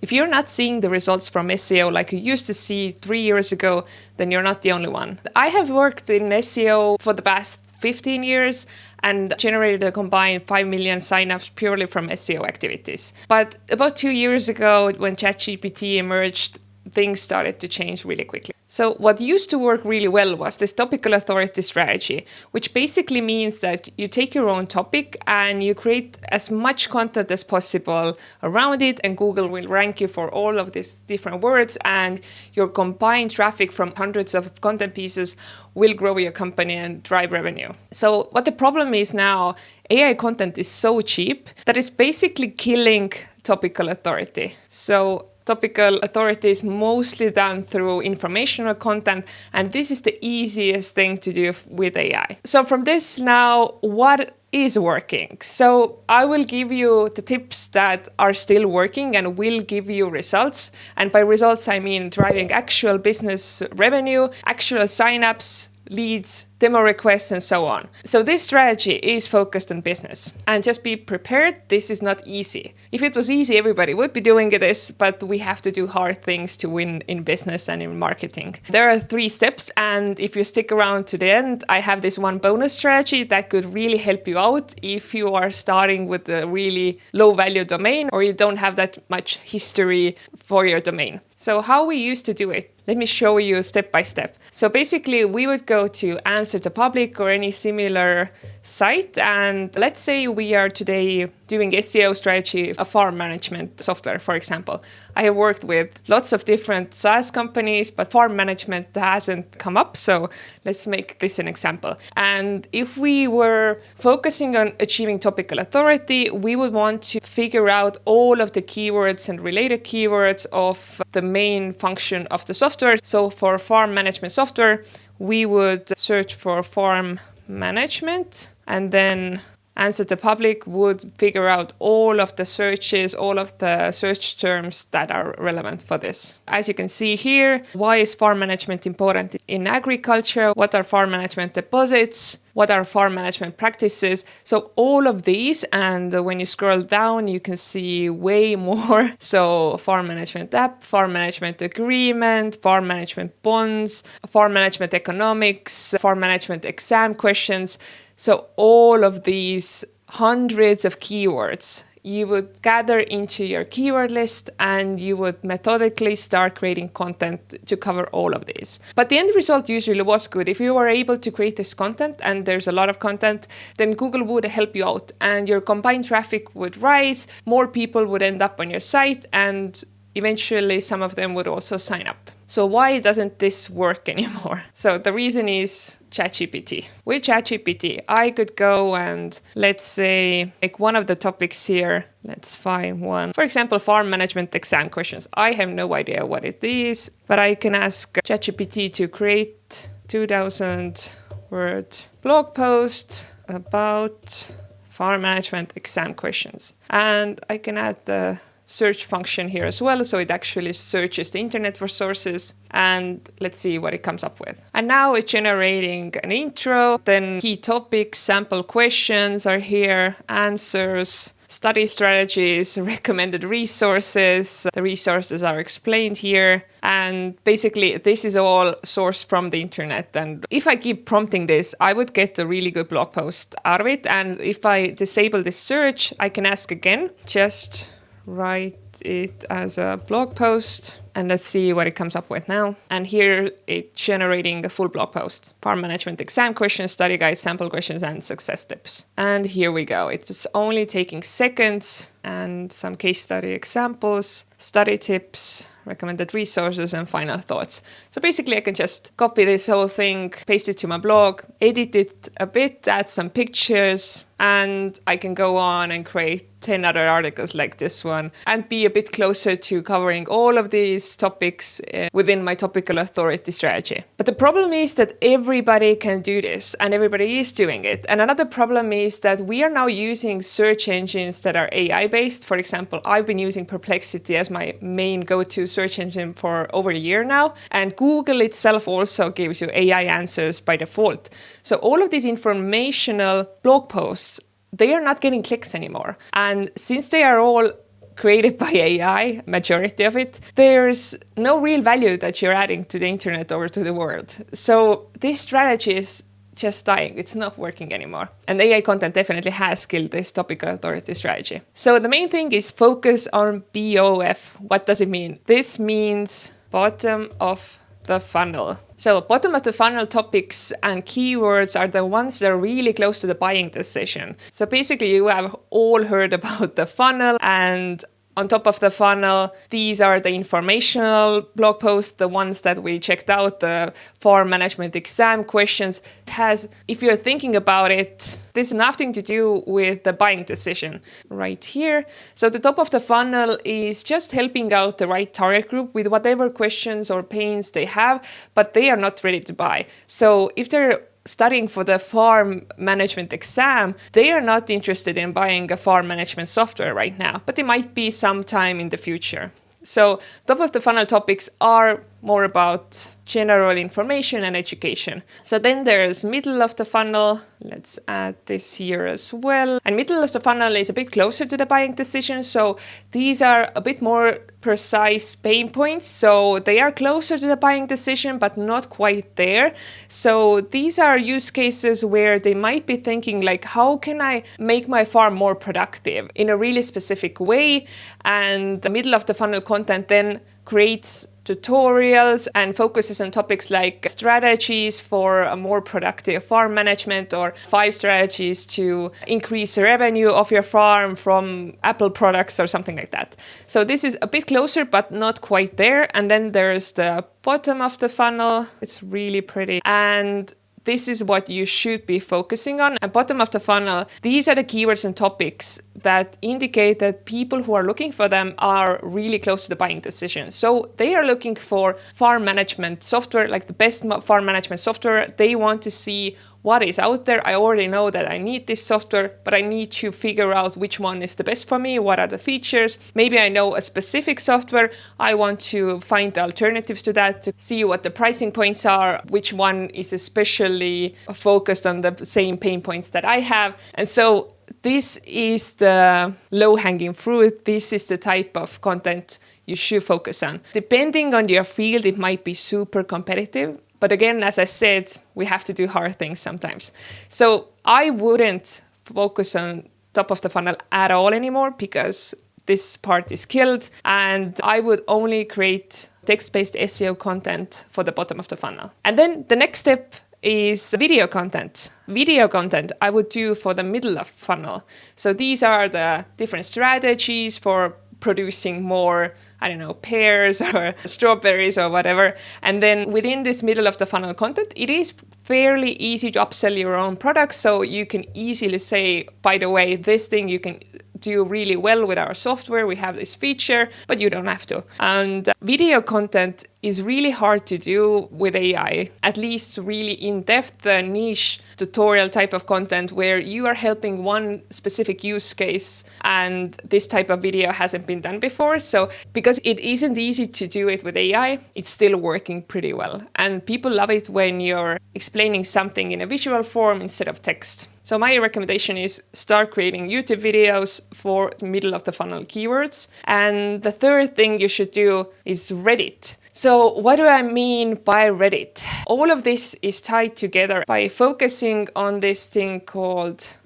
If you're not seeing the results from SEO like you used to see 3 years ago, then you're not the only one. I have worked in SEO for the past 15 years and generated a combined 5 million signups purely from SEO activities. But about 2 years ago, when ChatGPT emerged, things started to change really quickly. So what used to work really well was this topical authority strategy, which basically means that you take your own topic and you create as much content as possible around it, and Google will rank you for all of these different words, and your combined traffic from hundreds of content pieces will grow your company and drive revenue. So what the problem is now, AI content is so cheap that it's basically killing topical authority. So topical authority is mostly done through informational content, and this is the easiest thing to do with AI. So from this now, what is working? So I will give you the tips that are still working and will give you results. And by results, I mean driving actual business revenue, actual signups, leads, demo requests, and so on. So this strategy is focused on business. And just be prepared, this is not easy. If it was easy, everybody would be doing this, but we have to do hard things to win in business and in marketing. There are 3 steps, and if you stick around to the end, I have this one bonus strategy that could really help you out if you are starting with a really low value domain or you don't have that much history for your domain. So how we used to do it, let me show you step by step. So basically we would go to Answer the Public or any similar site, and let's say we are today doing SEO strategy, a farm management software, for example. I have worked with lots of different SaaS companies, but farm management hasn't come up. So let's make this an example. And if we were focusing on achieving topical authority, we would want to figure out all of the keywords and related keywords of the main function of the software. So for farm management software, we would search for farm management, and then Answer the Public would figure out all of the searches, all of the search terms that are relevant for this. As you can see here, why is farm management important in agriculture? What are farm management deposits? What are farm management practices? So all of these, and when you scroll down, you can see way more. So farm management app, farm management agreement, farm management bonds, farm management economics, farm management exam questions. So all of these hundreds of keywords you would gather into your keyword list, and you would methodically start creating content to cover all of these. But the end result usually was good. If you were able to create this content, and there's a lot of content, then Google would help you out and your combined traffic would rise, more people would end up on your site, and eventually some of them would also sign up. So why doesn't this work anymore? So the reason is ChatGPT. With ChatGPT, I could go and let's say, like one of the topics here, let's find one. For example, farm management exam questions. I have no idea what it is, but I can ask ChatGPT to create 2000 word blog post about farm management exam questions. And I can add the search function here as well, so it actually searches the internet for sources, and let's see what it comes up with. And now it's generating an intro, then key topics, sample questions are here, answers, study strategies, recommended resources. The resources are explained here, and basically this is all sourced from the internet. And if I keep prompting this, I would get a really good blog post out of it. And if I disable this search, I can ask again, just write it as a blog post, and let's see what it comes up with now. And here it's generating a full blog post. Farm management exam questions, study guide, sample questions, and success tips. And here we go. It's only taking seconds, and some case study examples, study tips, recommended resources, and final thoughts. So basically I can just copy this whole thing, paste it to my blog, edit it a bit, add some pictures, and I can go on and create 10 other articles like this one and be a bit closer to covering all of these topics within my topical authority strategy. But the problem is that everybody can do this, and everybody is doing it. And another problem is that we are now using search engines that are AI based. For example, I've been using Perplexity as my main go-to search engine for over a year now, and Google itself also gives you AI answers by default. So all of these informational blog posts, they are not getting clicks anymore. And since they are all created by AI, majority of it, there's no real value that you're adding to the internet or to the world. So this strategy is just dying. It's not working anymore. And AI content definitely has killed this topical authority strategy. So the main thing is focus on BOF. What does it mean? This means bottom of the funnel. So bottom of the funnel topics and keywords are the ones that are really close to the buying decision. So basically you have all heard about the funnel, and on top of the funnel, these are the informational blog posts, the ones that we checked out, the farm management exam questions. It has, if you're thinking about it, this has nothing to do with the buying decision right here. So the top of the funnel is just helping out the right target group with whatever questions or pains they have, but they are not ready to buy. So if they're studying for the farm management exam, they are not interested in buying a farm management software right now, but they might be sometime in the future. So top of the funnel topics are more about general information and education. So then there's middle of the funnel. Let's add this here as well. And middle of the funnel is a bit closer to the buying decision. So these are a bit more precise pain points. So they are closer to the buying decision, but not quite there. So these are use cases where they might be thinking like, how can I make my farm more productive in a really specific way? And the middle of the funnel content then creates tutorials and focuses on topics like strategies for a more productive farm management, or 5 strategies to increase the revenue of your farm from Apple products or something like that. So this is a bit closer, but not quite there. And then there's the bottom of the funnel. It's really pretty. And this is what you should be focusing on. At bottom of the funnel, these are the keywords and topics that indicate that people who are looking for them are really close to the buying decision. So they are looking for farm management software, like the best farm management software. They want to see what is out there. I already know that I need this software, but I need to figure out which one is the best for me. What are the features? Maybe I know a specific software. I want to find the alternatives to that, to see what the pricing points are, which one is especially focused on the same pain points that I have. And so this is the low-hanging fruit. This is the type of content you should focus on. Depending on your field, it might be super competitive. But again, as I said, we have to do hard things sometimes. So I wouldn't focus on top of the funnel at all anymore, because this part is killed. And I would only create text-based SEO content for the bottom of the funnel. And then the next step is video content. Video content I would do for the middle of funnel. So these are the different strategies for producing more, I don't know, pears or strawberries or whatever. And then within this middle of the funnel content, it is fairly easy to upsell your own products. So you can easily say, by the way, this thing you can do really well with our software. We have this feature, but you don't have to. And video content is really hard to do with AI, at least really in-depth, niche tutorial type of content where you are helping one specific use case, and this type of video hasn't been done before. So because it isn't easy to do it with AI, it's still working pretty well. And people love it when you're explaining something in a visual form instead of text. So my recommendation is start creating YouTube videos for middle of the funnel keywords. And the third thing you should do is Reddit. So what do I mean by Reddit? All of this is tied together by focusing on this thing called,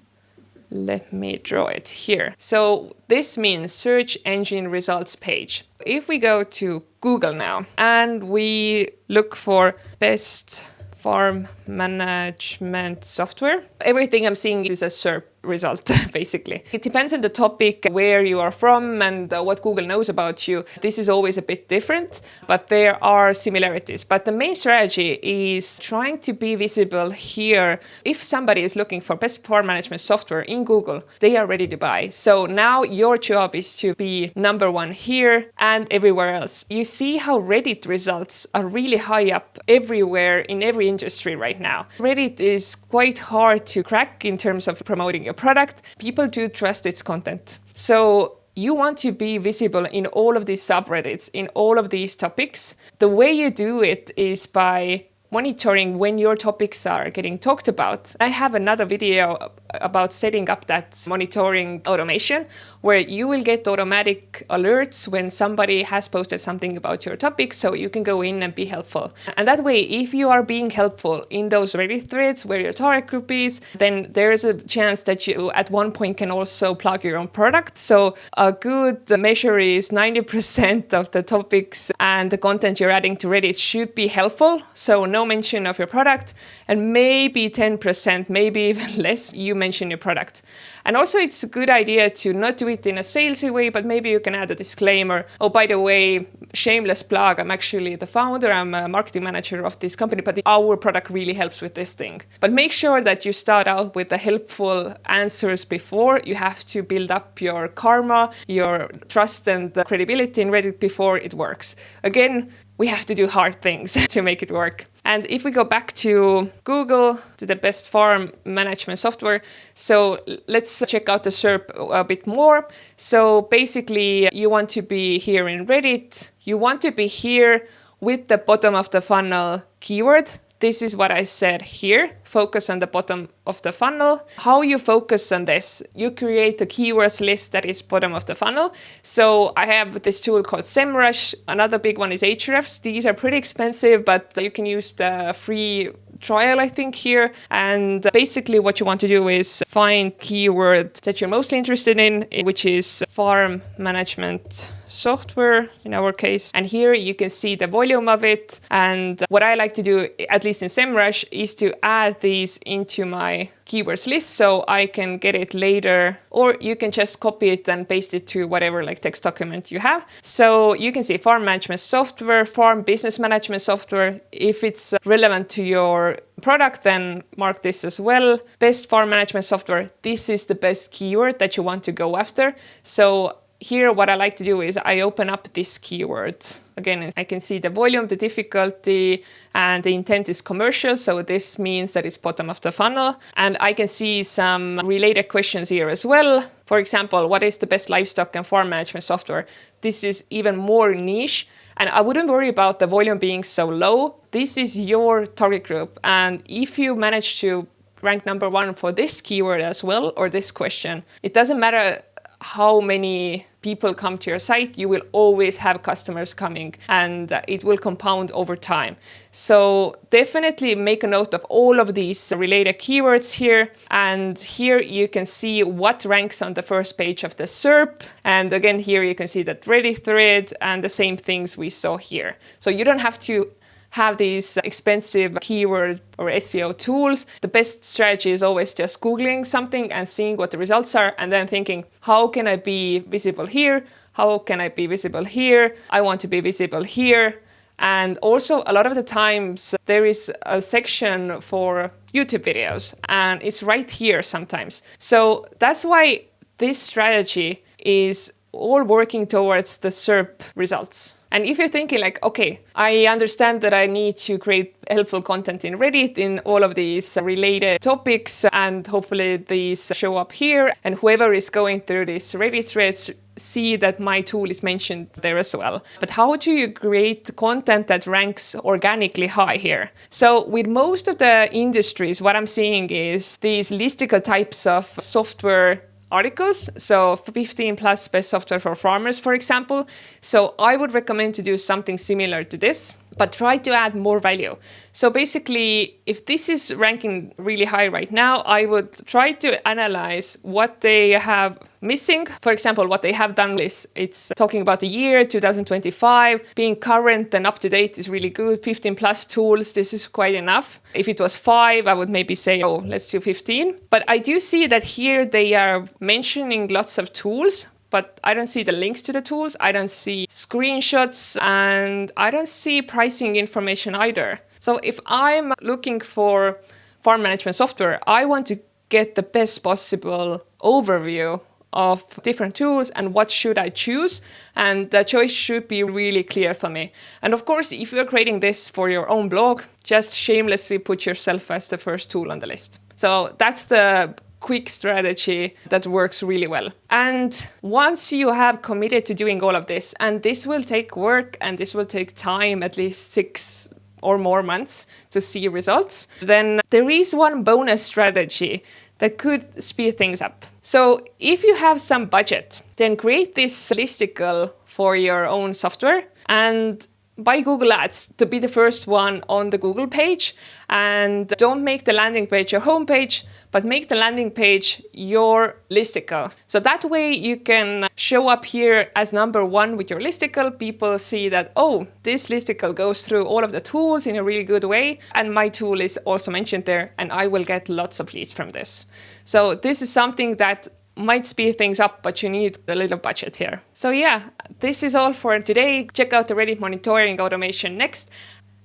let me draw it here. So this means search engine results page. If we go to Google now and we look for best farm management software, everything I'm seeing is a SERP result, basically. It depends on the topic, where you are from, and what Google knows about you. This is always a bit different, but there are similarities. But the main strategy is trying to be visible here. If somebody is looking for best farm management software in Google, they are ready to buy. So now your job is to be number one here and everywhere else. You see how Reddit results are really high up everywhere in every industry right now. Reddit is quite hard to crack in terms of promoting your product. People do trust its content. So you want to be visible in all of these subreddits, in all of these topics. The way you do it is by monitoring when your topics are getting talked about. I have another video about setting up that monitoring automation where you will get automatic alerts when somebody has posted something about your topic, so you can go in and be helpful. And that way, if you are being helpful in those Reddit threads where your target group is, then there is a chance that you at one point can also plug your own product. So a good measure is 90% of the topics and the content you're adding to Reddit should be helpful. So no mention of your product, and maybe 10%, maybe even less, you mention your product. And also it's a good idea to not do it in a salesy way, but maybe you can add a disclaimer. Oh, by the way, shameless plug, I'm actually the founder, I'm a marketing manager of this company, but our product really helps with this thing. But make sure that you start out with the helpful answers before. You have to build up your karma, your trust and credibility in Reddit before it works. Again, we have to do hard things to make it work. And if we go back to Google, to the best farm management software, so let's check out the SERP a bit more. So basically, you want to be here in Reddit. You want to be here with the bottom of the funnel keyword. This is what I said here. Focus on the bottom of the funnel. How you focus on this? You create a keywords list that is bottom of the funnel. So I have this tool called SEMrush. Another big one is Ahrefs. These are pretty expensive, but you can use the free trial, I think, here. And basically what you want to do is find keywords that you're mostly interested in, which is farm management software in our case. And here you can see the volume of it. And what I like to do, at least in SEMrush, is to add these into my keywords list so I can get it later, or you can just copy it and paste it to whatever like text document you have. So you can see farm management software, farm business management software. If it's relevant to your product, then mark this as well. Best farm management software. This is the best keyword that you want to go after. So here, what I like to do is I open up this keyword. Again, I can see the volume, the difficulty, and the intent is commercial. So this means that it's bottom of the funnel. And I can see some related questions here as well. For example, what is the best livestock and farm management software? This is even more niche. And I wouldn't worry about the volume being so low. This is your target group. And if you manage to rank number one for this keyword as well, or this question, it doesn't matter how many people come to your site, you will always have customers coming, and it will compound over time. So definitely make a note of all of these related keywords here. And here you can see what ranks on the first page of the SERP. And again, here you can see that Reddit thread and the same things we saw here. So you don't have to have these expensive keyword or SEO tools. The best strategy is always just Googling something and seeing what the results are, and then thinking, how can I be visible here? How can I be visible here? I want to be visible here. And also, a lot of the times, there is a section for YouTube videos, and it's right here sometimes. So that's why this strategy is all working towards the SERP results. And if you're thinking like, okay, I understand that I need to create helpful content in Reddit in all of these related topics, and hopefully these show up here, and whoever is going through these Reddit threads see that my tool is mentioned there as well. But how do you create content that ranks organically high here? So with most of the industries, what I'm seeing is these listicle types of software articles, so 15 plus best software for farmers, for example. So I would recommend to do something similar to this, but try to add more value. So basically, if this is ranking really high right now, I would try to analyze what they have missing. For example, what they have done is it's talking about the year 2025, being current and up to date is really good. 15 plus tools, this is quite enough. If it was 5, I would maybe say, oh, let's do 15. But I do see that here they are mentioning lots of tools, but I don't see the links to the tools. I don't see screenshots, and I don't see pricing information either. So if I'm looking for farm management software, I want to get the best possible overview of different tools and what should I choose, and the choice should be really clear for me. And of course, if you're creating this for your own blog, just shamelessly put yourself as the first tool on the list. So that's the quick strategy that works really well. And once you have committed to doing all of this, and this will take work and this will take time, at least 6 or more months to see results, then there is one bonus strategy that could speed things up. So if you have some budget, then create this listicle for your own software and buy Google Ads to be the first one on the Google page. And don't make the landing page your homepage, but make the landing page your listicle. So that way you can show up here as number one with your listicle. People see that, oh, this listicle goes through all of the tools in a really good way. And my tool is also mentioned there, and I will get lots of leads from this. So this is something that might speed things up, but you need a little budget here. So yeah, this is all for today. Check out the Reddit monitoring automation next.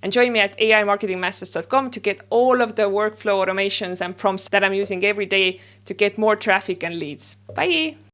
And join me at aimarketingmasters.com to get all of the workflow automations and prompts that I'm using every day to get more traffic and leads. Bye!